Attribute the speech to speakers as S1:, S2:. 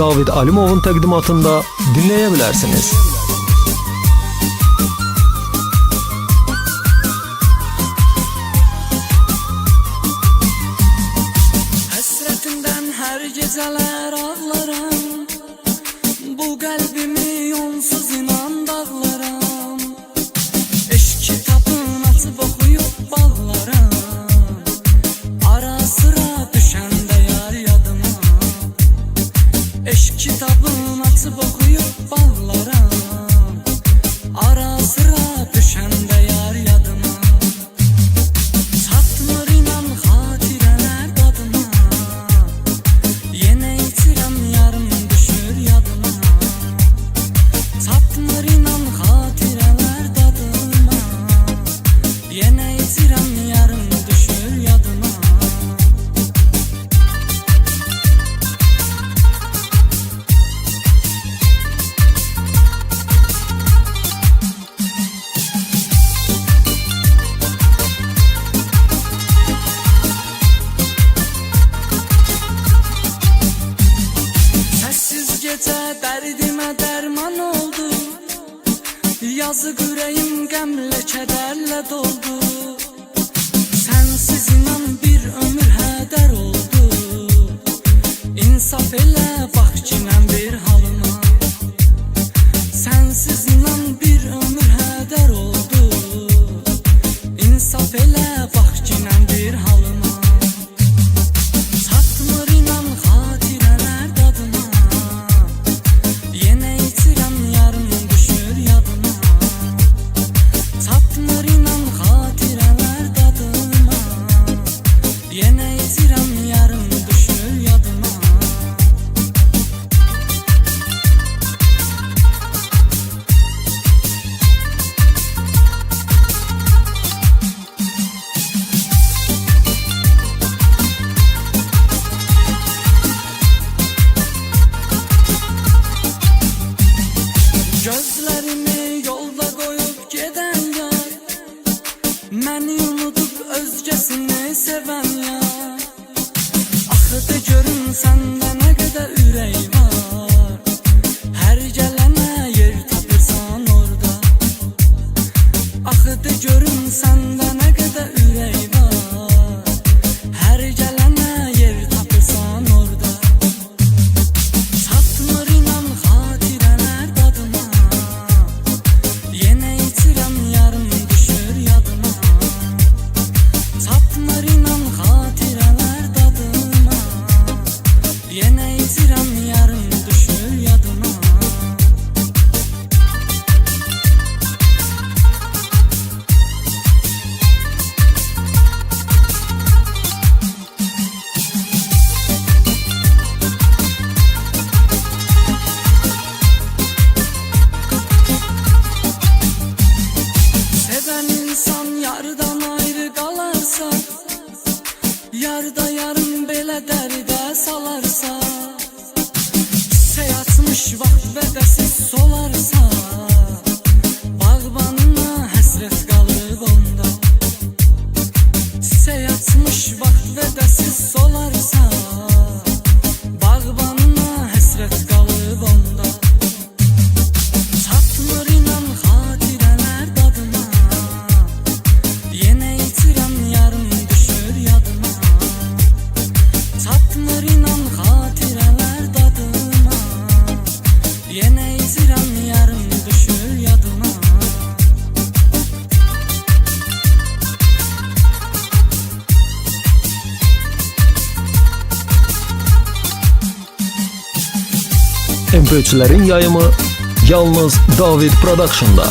S1: David Alimov'un təqdimatında dinləyə bilərsiniz.
S2: Həsrətindən hər gecələr ağlaram, bu qəlbimi yonsuz inan dağlaram. Eşq kitabını açıb oxuyub bağlaram, ara sıra düşəndə yar yadıma. Eşq kitabını açıb oxuyub bağlaram, ara sıra düşəndə yar yadıma. Çatmır inan xatirələr dadıma, yenə itirəm yarım düşür yadıma. Çatmır inan xatirələr dadıma, yenə itirəm yarım düşür yadıma. Səssiz gecə dərdimə dərman oldu, yazıq ürəyim qəmlə kədərlə doldu. Sənsiz inan bir ömür hədər oldu, insaf elə bax kinən bir halıma. Sənsiz inan bir ömür hədər oldu, insaf elə bax kinən bir halıma. Çatmır inan xatirələr dadıma, yenə itirəm yarım düşür yadıma. Çatmır inan xatirələr dadıma, yenə itirəm yarım düşür yadıma. Gözlerimi yolda koyup giden yar, məni unudub özgəsini seven yar. Axıda görün səndə nə qədər ürək var, hər gələnə yer tapırsan orada. Axıda görün səndə nə qədər ürək var, hər gələnə yer tapırsan orada. Çatmır inan xatirələr dadıma, yenə itirəm yarım düşür yadıma. Çatmır inan xatirələr dadıma, yenə itirəm yarım düşür yadıma. Seven insan yardan ayrı qalarsa, yarda yarım belə dərdə salarsa, səyatmış vaxt vədəsiz solarsa, bağbanına həsrət qalıb onda. Səyatmış vaxt vədəsiz solarsa, bağbanına həsrət qalıb onda. Çatmır inan xatirələr dadıma, yenə itirəm yarım düşür yadıma. Çatmır inan xatirələr dadıma, yenə itirəm yarım düşür yadıma.
S1: MP3'lerin yayımı yalnız David Production'da.